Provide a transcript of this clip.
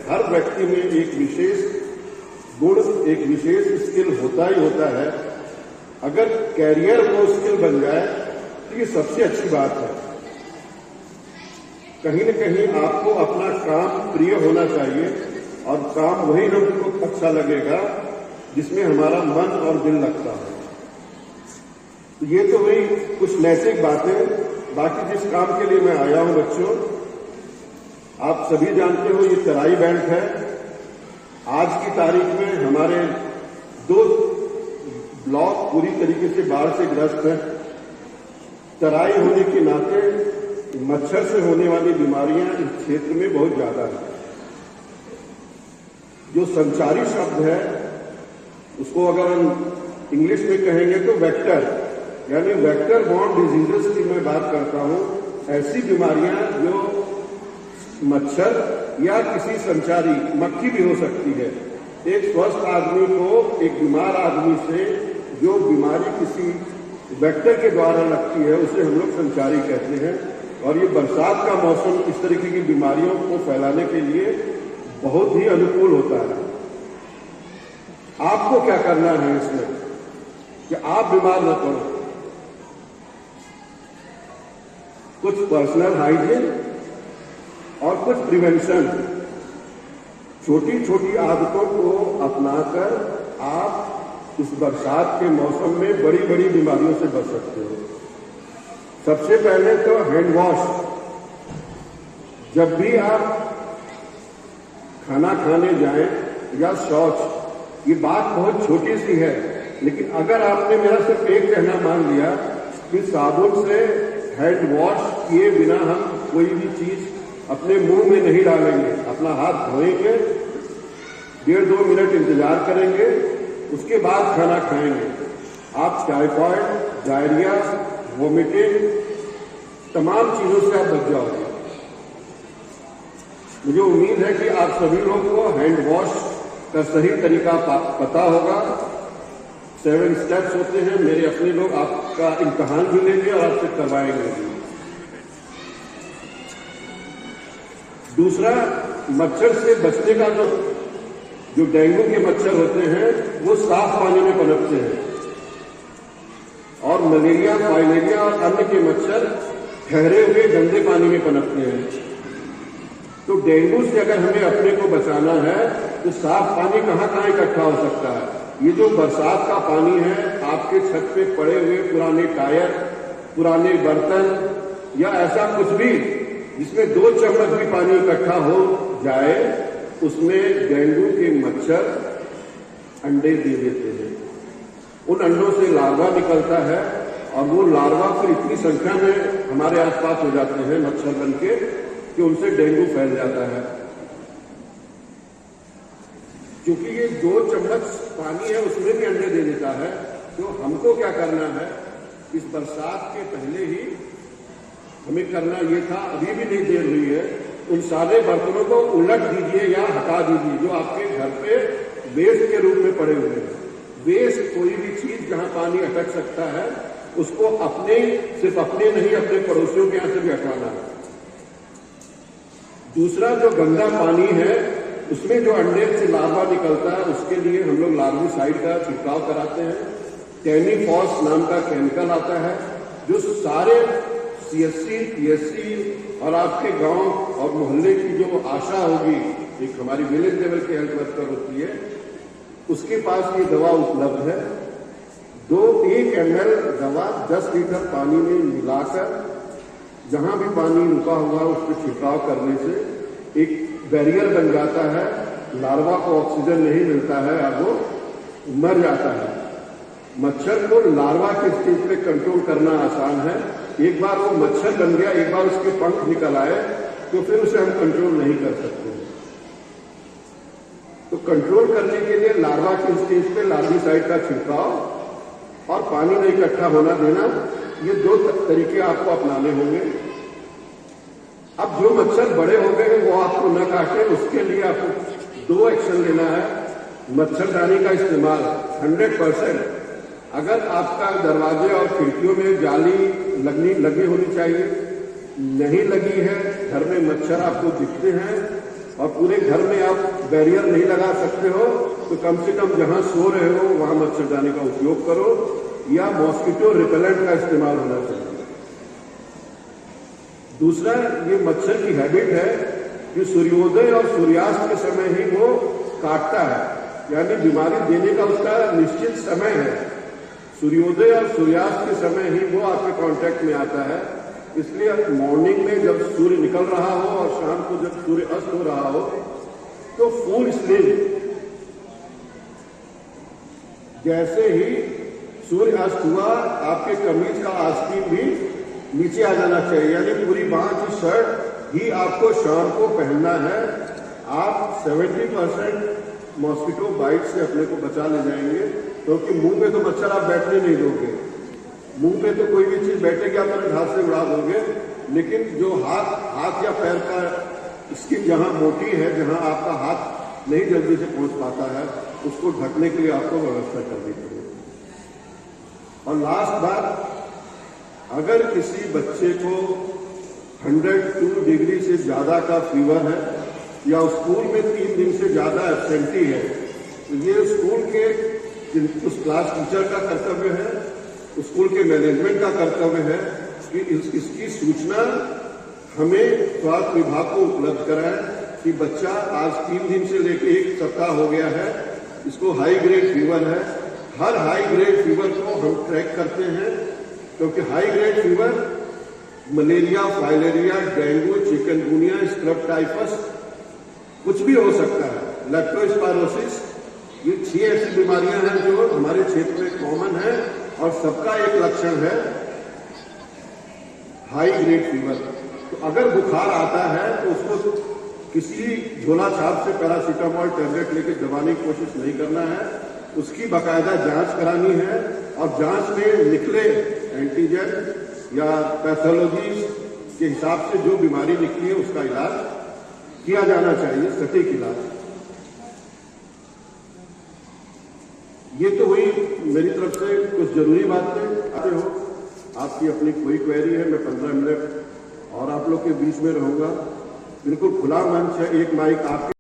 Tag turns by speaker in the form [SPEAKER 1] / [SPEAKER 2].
[SPEAKER 1] हर व्यक्ति में एक विशेष गुण, एक विशेष स्किल होता ही होता है। अगर कैरियर वो स्किल बन जाए तो ये सबसे अच्छी बात है। कहीं न कहीं आपको अपना काम प्रिय होना चाहिए और काम वही हमको अच्छा लगेगा जिसमें हमारा मन और दिल लगता है। तो ये तो हुई कुछ नैतिक बातें। बाकी जिस काम के लिए मैं आया हूं बच्चों, आप सभी जानते हो ये तराई बेल्ट है। आज की तारीख में हमारे 2 ब्लॉक पूरी तरीके से बाढ़ से ग्रस्त है। तराई होने के नाते मच्छर से होने वाली बीमारियां इस क्षेत्र में बहुत ज्यादा है। जो संचारी शब्द है उसको अगर हम इंग्लिश में कहेंगे तो वेक्टर, यानी वेक्टर बॉर्न डिजीजेस की मैं बात करता हूं। ऐसी बीमारियां जो मच्छर या किसी संचारी मक्खी भी हो सकती है। एक स्वस्थ आदमी को एक बीमार आदमी से जो बीमारी किसी वेक्टर के द्वारा लगती है उसे हम लोग संचारी कहते हैं। और ये बरसात का मौसम इस तरीके की बीमारियों को फैलाने के लिए बहुत ही अनुकूल होता है। आपको क्या करना है इसमें कि आप बीमार न पड़ो। कुछ पर्सनल हाइजीन और कुछ प्रिवेंशन, छोटी छोटी आदतों को अपनाकर आप इस बरसात के मौसम में बड़ी बड़ी बीमारियों से बच सकते हो। सबसे पहले तो हैंड वॉश। जब भी आप खाना खाने जाएं या शौच, ये बात बहुत छोटी सी है, लेकिन अगर आपने मेरा सिर्फ एक कहना मान लिया कि साबुन से हैंड वॉश किए बिना हम कोई भी चीज अपने मुंह में नहीं डालेंगे, अपना हाथ धोएंगे, 1.5-2 मिनट इंतजार करेंगे, उसके बाद खाना खाएंगे, आप टाइफाइड, डायरिया, वोमिटिंग, तमाम चीजों से आप बच जाओगे। मुझे उम्मीद है कि आप सभी लोग को हैंड वॉश का सही तरीका पता होगा। 7 स्टेप्स होते हैं। मेरे अपने लोग आपका इम्तिहान भी लेंगे और आपसे करवाएंगे भी। दूसरा, मच्छर से बचने का जो डेंगू के मच्छर होते हैं वो साफ पानी में पनपते हैं, और मलेरिया, फाइलेरिया और अन्य के मच्छर ठहरे हुए गंदे पानी में पनपते हैं। तो डेंगू से अगर हमें अपने को बचाना है तो साफ पानी कहाँ कहाँ इकट्ठा हो सकता है। ये जो बरसात का पानी है, आपके छत पे पड़े हुए पुराने टायर, पुराने बर्तन या ऐसा कुछ भी जिसमें 2 चम्मच भी पानी इकट्ठा हो जाए, उसमें डेंगू के मच्छर अंडे दे देते हैं। उन अंडों से लार्वा निकलता है और वो लार्वा फिर इतनी संख्या में हमारे आसपास हो जाते हैं मच्छर बन के कि उनसे डेंगू फैल जाता है। क्योंकि ये 2 चम्मच पानी है उसमें भी अंडे दे देता है। तो हमको क्या करना है, इस बरसात के पहले ही हमें करना ये था, अभी भी नहीं देर हुई है, उन सारे बर्तनों को उलट दीजिए या हटा दीजिए जो आपके घर पे वेस्ट के रूप में पड़े हुए हैं। वेस्ट कोई भी चीज जहां पानी अटक सकता है उसको सिर्फ अपने नहीं, अपने पड़ोसियों के यहां से भी हटाना है। दूसरा, जो गंदा पानी है उसमें जो अंडे से लार्वा निकलता है उसके लिए हम लोग लार्विसाइड का छिड़काव कराते हैं। टेनिफॉस नाम का केमिकल आता है जो सारे CSC, PSC और आपके गांव और मोहल्ले की जो आशा होगी, एक हमारी विलेज लेवल की हेल्थ वर्कर होती है, उसके पास ये दवा उपलब्ध है। 1 ml दवा 10 लीटर पानी में मिलाकर जहां भी पानी रुका हुआ है उस पर छिड़काव करने से एक बैरियर बन जाता है, लार्वा को ऑक्सीजन नहीं मिलता है और वो मर जाता है। मच्छर को लार्वा के स्टेज पे कंट्रोल करना आसान है। एक बार वो मच्छर बन गया, एक बार उसके पंख निकल आए तो फिर उसे हम कंट्रोल नहीं कर सकते। तो कंट्रोल करने के लिए लार्वा के स्टेज पे लार्विसाइड का छिड़काव और पानी नहीं इकट्ठा होना देना, ये 2 तरीके आपको अपनाने होंगे। अब जो मच्छर बड़े हो गए वो आपको न काटे, उसके लिए आपको 2 एक्शन लेना है। मच्छरदानी का इस्तेमाल 100%। अगर आपका दरवाजे और खिड़कियों में जाली लगी होनी चाहिए, नहीं लगी है, घर में मच्छर आपको दिखते हैं, और पूरे घर में आप बैरियर नहीं लगा सकते हो तो कम से कम जहां सो रहे हो वहां मच्छरदानी का उपयोग करो या मॉस्किटो रिपेलेंट का इस्तेमाल होना चाहिए। दूसरा, ये मच्छर की हैबिट है कि सूर्योदय और सूर्यास्त के समय ही वो काटता है, यानी बीमारी देने का उसका निश्चित समय है। सूर्योदय और सूर्यास्त के समय ही वो आपके कांटेक्ट में आता है। इसलिए मॉर्निंग में जब सूर्य निकल रहा हो और शाम को जब सूर्य अस्त हो रहा हो तो फुल स्लीव, जैसे ही सूर्य अस्त हुआ आपके कमीज का आस्तीन भी नीचे आ जाना चाहिए, यानी पूरी बांह की शर्ट ही आपको शाम को पहनना है। आप 70% मॉस्किटो बाइट से अपने को बचा ले जाएंगे, क्योंकि मुंह पे तो मच्छर आप बैठने नहीं दोगे। मुंह पे तो कोई भी चीज बैठेगी आप अपने हाथ से उड़ा दोगे, लेकिन जो हाथ या पैर का स्किन जहां मोटी है, जहां आपका हाथ नहीं जल्दी से पहुंच पाता है, उसको ढकने के लिए आपको व्यवस्था करनी पड़ेगी। और लास्ट बात, अगर किसी बच्चे को 102 डिग्री से ज्यादा का फीवर है या स्कूल में 3 दिन से ज्यादा एब्सेंटी है, तो ये स्कूल के उस क्लास टीचर का कर्तव्य है, स्कूल के मैनेजमेंट का कर्तव्य है कि इसकी सूचना हमें स्वास्थ्य विभाग को उपलब्ध कराएं कि बच्चा आज 3 दिन से लेकर 1 सप्ताह हो गया है, इसको हाई ग्रेड फीवर है। हर हाई ग्रेड फीवर को हम ट्रैक करते हैं, क्योंकि high grade fever malaria, filaria, dengue, chikungunya, scrub typhus कुछ भी हो सकता है, लेप्टोस्पायरोसिस, ये 6 ऐसी बीमारियां हैं जो हमारे क्षेत्र में कॉमन है और सबका एक लक्षण है हाई ग्रेड फीवर। तो अगर बुखार आता है तो उसको किसी झोला छाप से पैरासीटामोल टैबलेट लेकर दबाने की कोशिश नहीं करना है, उसकी बाकायदा जांच करानी है और जांच में निकले एंटीजन या पैथोलॉजी के हिसाब से जो बीमारी निकली है उसका इलाज किया जाना चाहिए, सटीक इलाज। ये तो हुई मेरी तरफ से कुछ जरूरी बातें। आते हो आपकी अपनी कोई क्वेरी है, मैं 15 मिनट और आप लोग के बीच में रहूंगा। बिल्कुल खुला मंच है, एक माइक आपके